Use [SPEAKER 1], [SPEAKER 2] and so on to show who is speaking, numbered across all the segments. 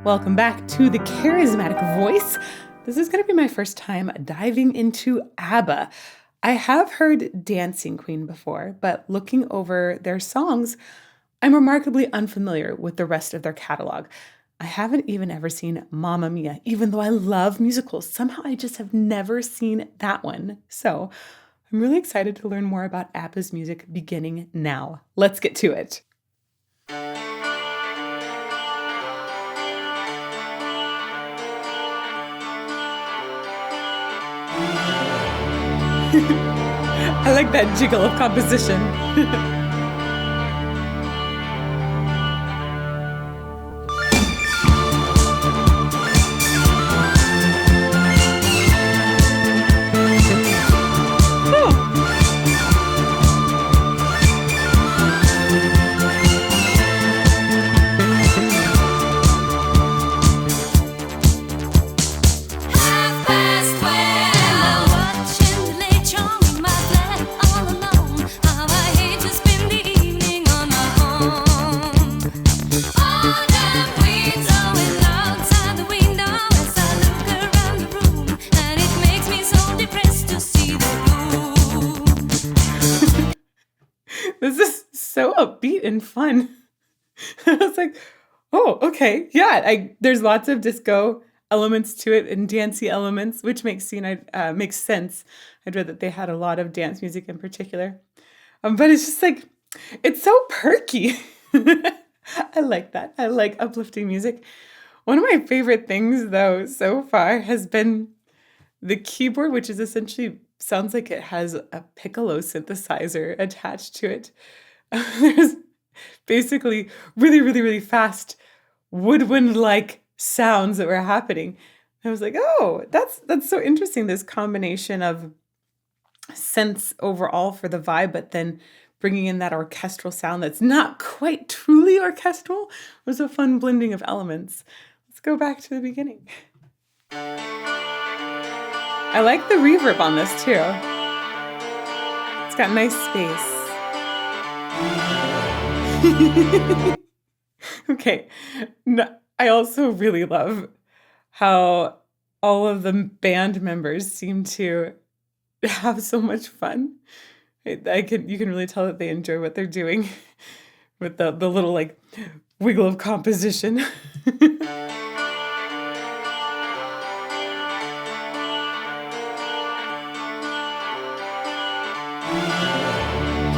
[SPEAKER 1] Welcome back to the Charismatic Voice. This is going to be my first time diving into Abba. I have heard Dancing Queen before, but looking over their songs, I'm remarkably unfamiliar with the rest of their catalog. I haven't even ever seen Mamma Mia, even though I love musicals. Somehow I just have never seen that one. So I'm really excited to learn more about Abba's music beginning now. Let's get to it. I like that jiggle of composition. This is so upbeat and fun. I was like, oh, okay. Yeah, there's lots of disco elements to it and dancey elements, which makes sense. I'd read that they had a lot of dance music in particular. But it's just like, it's so perky. I like that. I like uplifting music. One of my favorite things, though, so far has been the keyboard, which is essentially sounds like it has a piccolo synthesizer attached to it. There's basically really, really, really fast woodwind-like sounds that were happening. I was like, oh, that's so interesting, this combination of synths overall for the vibe, but then bringing in that orchestral sound that's not quite truly orchestral. It was a fun blending of elements. Let's go back to the beginning. I like the reverb on this too. It's got nice space. Okay. No, I also really love how all of the band members seem to have so much fun. You can really tell that they enjoy what they're doing with the little like wiggle of composition.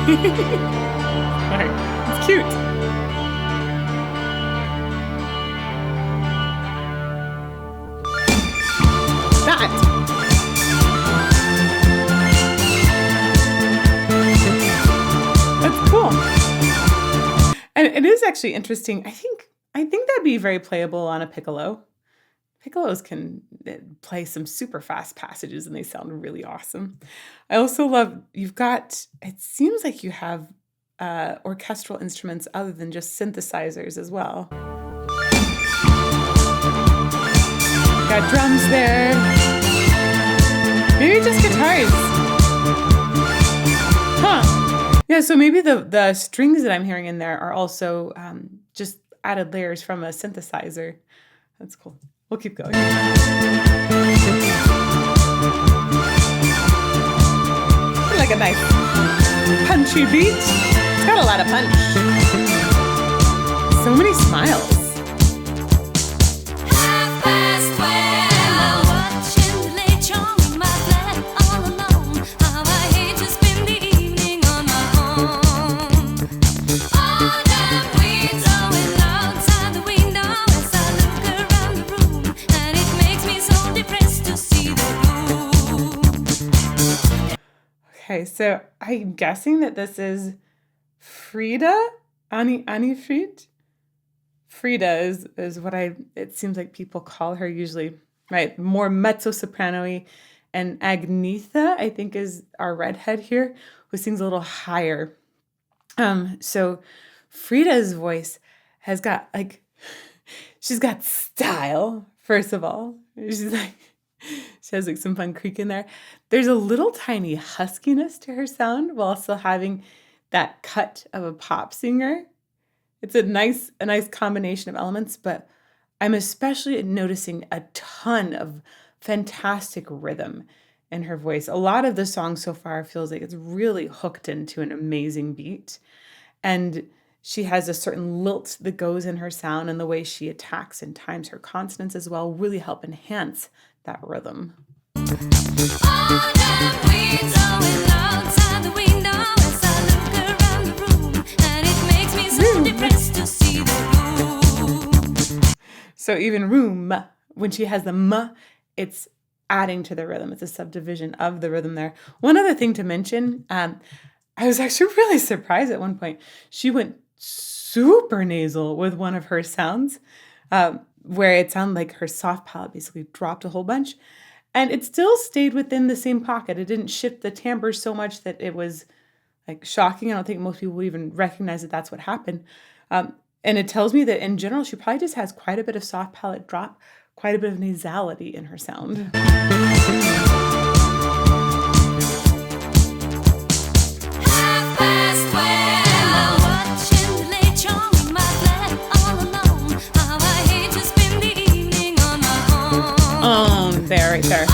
[SPEAKER 1] Alright, it's cute. That's cool. And it is actually interesting. I think that'd be very playable on a piccolo. Piccolos can play some super fast passages and they sound really awesome. I also love, it seems like you have orchestral instruments other than just synthesizers as well. Got drums there. Maybe just guitars. Huh. Yeah, so maybe the strings that I'm hearing in there are also just added layers from a synthesizer. That's cool. We'll keep going. Like a nice punchy beat. It's got a lot of punch. So many smiles. Okay, so I'm guessing that this is Frida, Annie Fried. Frida is what it seems like people call her usually, right? More mezzo-soprano-y. And Agnetha, I think, is our redhead here, who sings a little higher. So Frida's voice has got she's got style, first of all. She has some fun creak in there. There's a little tiny huskiness to her sound while still having that cut of a pop singer. It's a nice combination of elements, but I'm especially noticing a ton of fantastic rhythm in her voice. A lot of the song so far feels like it's really hooked into an amazing beat. And she has a certain lilt that goes in her sound, and the way she attacks and times her consonants as well really help enhance that rhythm. So even room, when she has the m, it's adding to the rhythm. It's a subdivision of the rhythm there. One other thing to mention, I was actually really surprised at one point. She went super nasal with one of her sounds, where it sounded like her soft palate basically dropped a whole bunch. And it still stayed within the same pocket. It didn't shift the timbre so much that it was like shocking. I don't think most people would even recognize that that's what happened. And it tells me that in general, she probably just has quite a bit of soft palate drop, quite a bit of nasality in her sound. There, right there.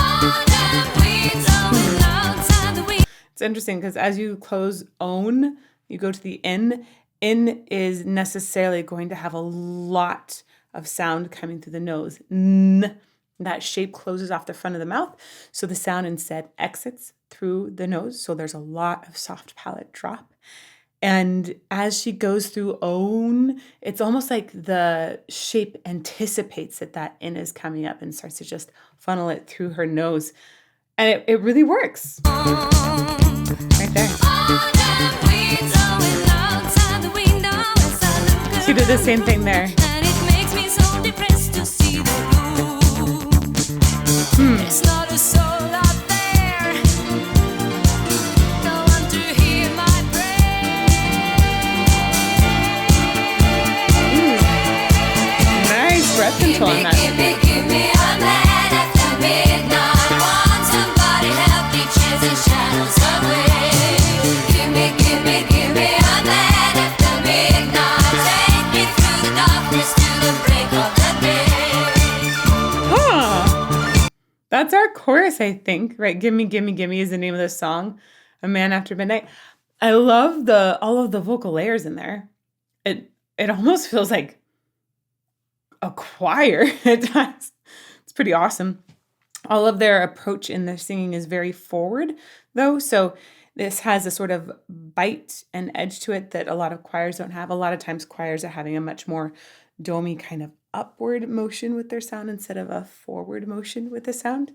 [SPEAKER 1] It's interesting because as you close own, you go to the N. N is necessarily going to have a lot of sound coming through the nose. N. That shape closes off the front of the mouth, so the sound instead exits through the nose. So there's a lot of soft palate drop. And as she goes through own, it's almost like the shape anticipates that that N is coming up and starts to just funnel it through her nose. And it really works. Right there. She did the same thing there. There's not a soul out there. No one to hear my prayer. Nice breath control on that. Give me a man after midnight. Want somebody help me chase the shadows away. Give me a man after midnight. Take me through the darkness to the break of the day. That's our chorus, I think, right? Gimme, gimme, gimme is the name of the song, A Man After Midnight. I love all of the vocal layers in there. It almost feels like a choir at times. It's pretty awesome. All of their approach in their singing is very forward, though. So this has a sort of bite and edge to it that a lot of choirs don't have. A lot of times choirs are having a much more domey kind of upward motion with their sound instead of a forward motion with the sound.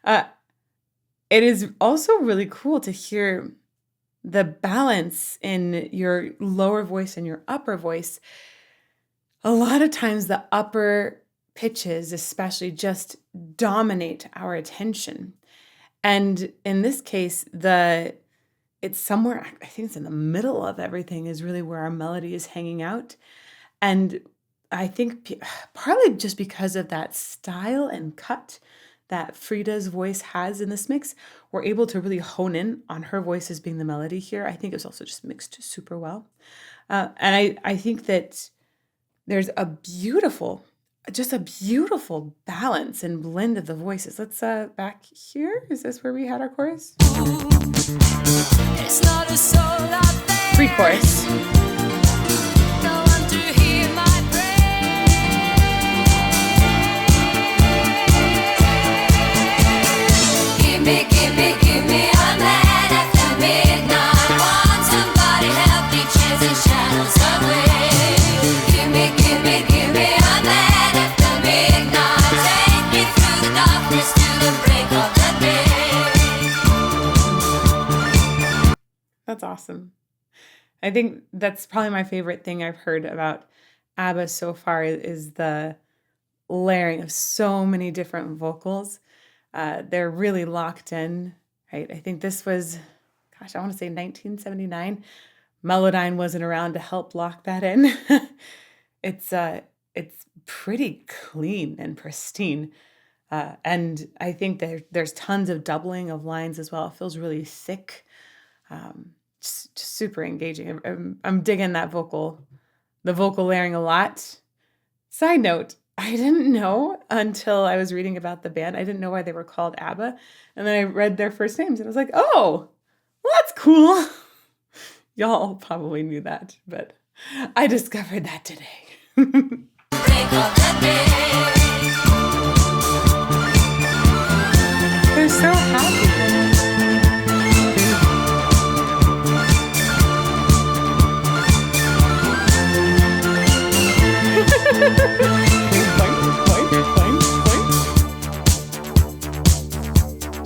[SPEAKER 1] It is also really cool to hear the balance in your lower voice and your upper voice. A lot of times the upper pitches especially just dominate our attention. And in this case, it's somewhere, I think it's in the middle of everything is really where our melody is hanging out. And I think partly just because of that style and cut that Frida's voice has in this mix, we're able to really hone in on her voice as being the melody here. I think it's also just mixed super well. And I think that there's just a beautiful balance and blend of the voices. Let's back here. Is this where we had our chorus? It's not a soul out there. Pre-chorus. Give me a man after midnight. Want somebody help me chase the shadows away. Give me a man after midnight. Take me through the darkness to the break of the day. That's awesome. I think that's probably my favorite thing I've heard about Abba so far is the layering of so many different vocals. They're really locked in, right? I think this was, I want to say 1979. Melodyne wasn't around to help lock that in. It's pretty clean and pristine. And I think there's tons of doubling of lines as well. It feels really thick, just super engaging. I'm digging the vocal layering a lot. Side note, I didn't know until I was reading about the band. I didn't know why they were called Abba. And then I read their first names and I was like, oh, well, that's cool. Y'all probably knew that, but I discovered that today. They're so happy.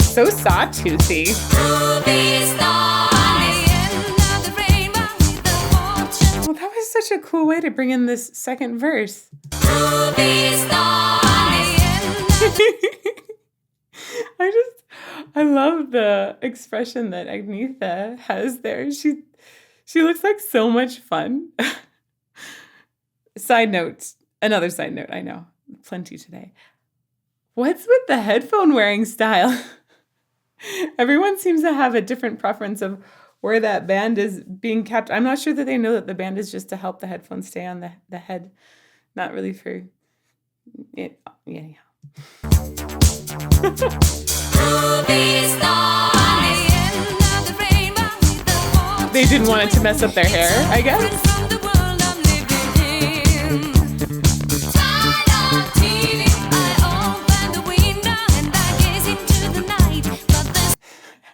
[SPEAKER 1] So sawtoothy. Well, that was such a cool way to bring in this second verse. I love the expression that Agnetha has there. She looks like so much fun. Another side note, I know, plenty today. What's with the headphone wearing style? Everyone seems to have a different preference of where that band is being kept. I'm not sure that they know that the band is just to help the headphones stay on the head, not really for it. Anyhow. They didn't want it to mess up their hair, I guess.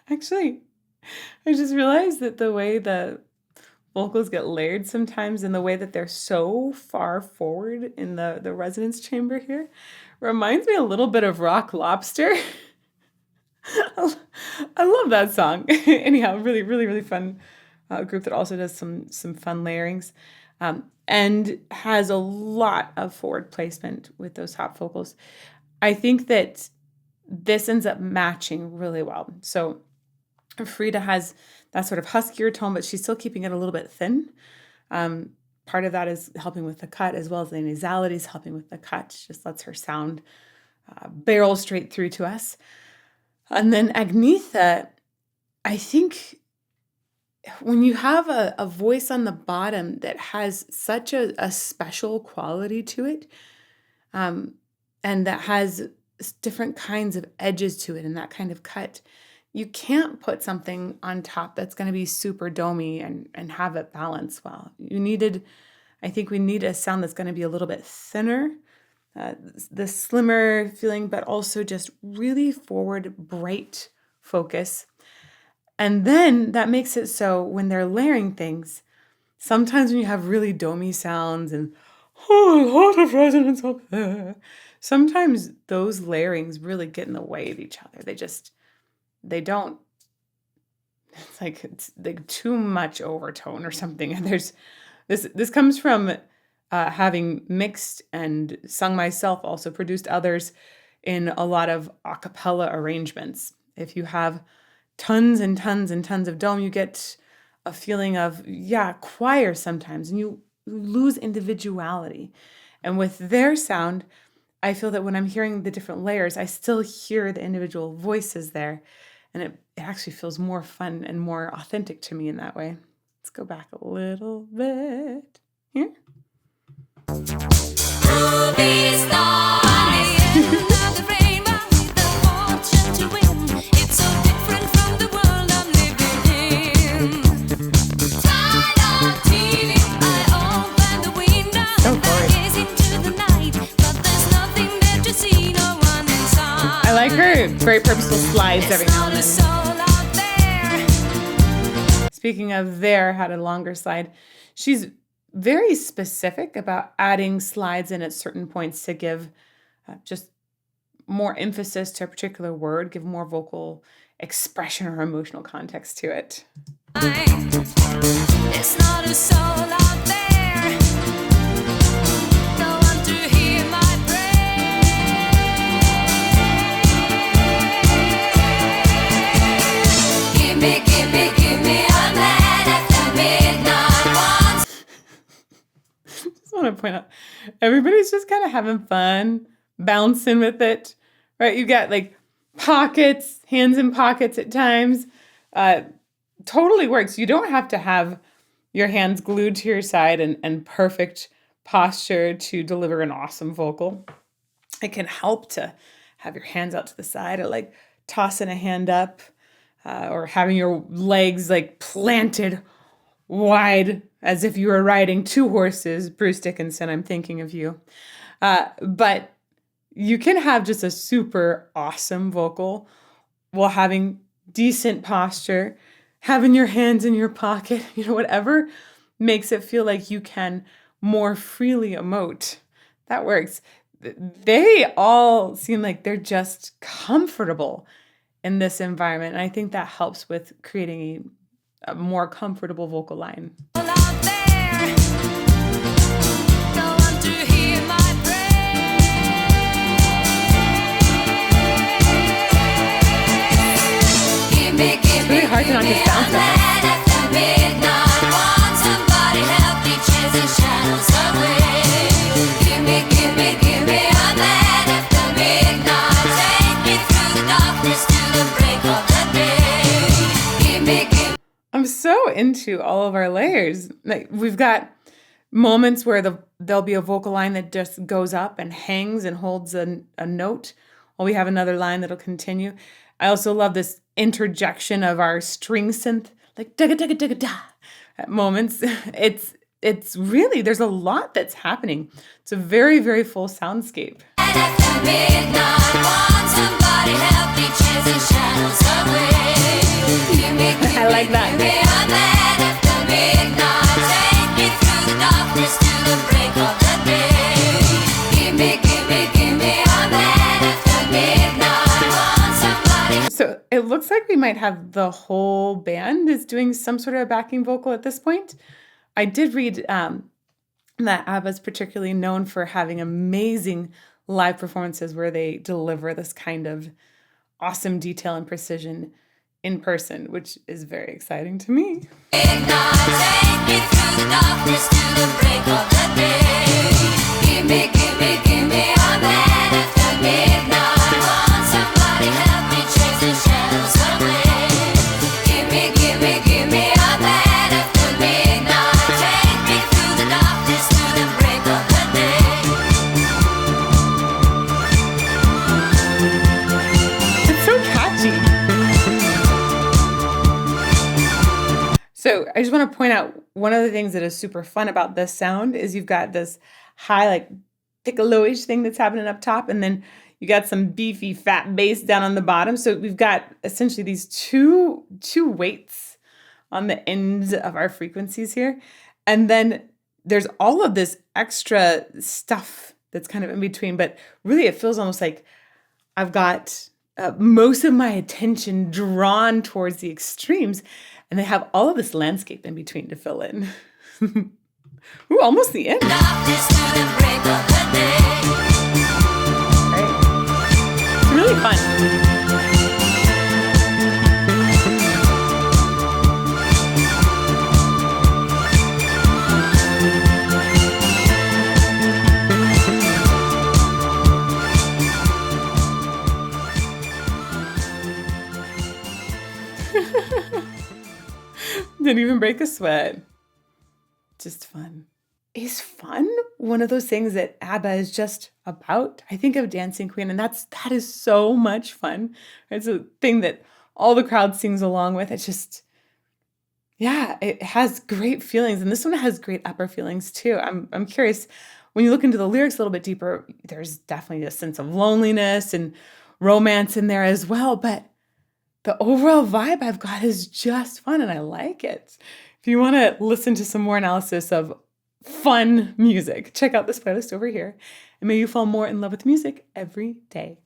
[SPEAKER 1] Actually, I just realized that the way the vocals get layered sometimes and the way that they're so far forward in the resonance chamber here reminds me a little bit of Rock Lobster. I love that song. Anyhow, really, really, really fun group that also does some fun layerings and has a lot of forward placement with those top vocals. I think that this ends up matching really well. So Frida has that sort of huskier tone, but she's still keeping it a little bit thin. Part of that is helping with the cut, as well as the nasalities helping with the cut. Just lets her sound barrel straight through to us. And then Agnetha, I think when you have a voice on the bottom that has such a special quality to it, and that has different kinds of edges to it and that kind of cut, you can't put something on top that's going to be super domey and have it balance well. I think we need a sound that's going to be a little bit thinner, the slimmer feeling, but also just really forward, bright focus. And then that makes it so when they're layering things, sometimes when you have really domey sounds and a lot of resonance up there, sometimes those layerings really get in the way of each other. They don't, it's like too much overtone or something. And this comes from having mixed and sung myself, also produced others in a lot of a cappella arrangements. If you have tons and tons and tons of dome, you get a feeling of, choir sometimes, and you lose individuality. And with their sound, I feel that when I'm hearing the different layers, I still hear the individual voices there. And it actually feels more fun and more authentic to me in that way. Let's go back a little bit here. I like her very purposeful slides every now and then. Speaking of had a longer slide. She's very specific about adding slides in at certain points to give just more emphasis to a particular word, give more vocal expression or emotional context to it. It's not a soul out there. Want to point out everybody's just kind of having fun, bouncing with it, right? You got like pockets, hands in pockets at times. Totally works. You don't have to have your hands glued to your side and perfect posture to deliver an awesome vocal. It can help to have your hands out to the side, or like tossing a hand up, or having your legs like planted wide as if you were riding two horses. Bruce Dickinson, I'm thinking of you. But you can have just a super awesome vocal while having decent posture, having your hands in your pocket, whatever makes it feel like you can more freely emote. That works. They all seem like they're just comfortable in this environment. And I think that helps with creating a more comfortable vocal line. It's really hard to not get bounced up. I'm so into all of our layers. Like, we've got moments where there'll be a vocal line that just goes up and hangs and holds a note, while we have another line that'll continue. I also love this interjection of our string synth, like da da da da da at moments. It's really, there's a lot that's happening. It's a very, very full soundscape. I like that. So it looks like we might have the whole band is doing some sort of backing vocal at this point. I did read that Abba is particularly known for having amazing live performances where they deliver this kind of awesome detail and precision in person, which is very exciting to me. So I just want to point out one of the things that is super fun about this sound is you've got this high, like piccolo-ish thing that's happening up top, and then you got some beefy fat bass down on the bottom. So we've got essentially these two weights on the ends of our frequencies here. And then there's all of this extra stuff that's kind of in between, but really it feels almost like I've got most of my attention drawn towards the extremes, and they have all of this landscape in between to fill in. Ooh, almost the end. Right. It's really fun. Didn't even break a sweat. Just fun. Is fun one of those things that Abba is just about? I think of Dancing Queen, and that is so much fun. It's a thing that all the crowd sings along with. It's just, yeah, it has great feelings, and this one has great upper feelings too. I'm curious, when you look into the lyrics a little bit deeper, there's definitely a sense of loneliness and romance in there as well, but the overall vibe I've got is just fun, and I like it. If you want to listen to some more analysis of fun music, check out this playlist over here, and may you fall more in love with music every day.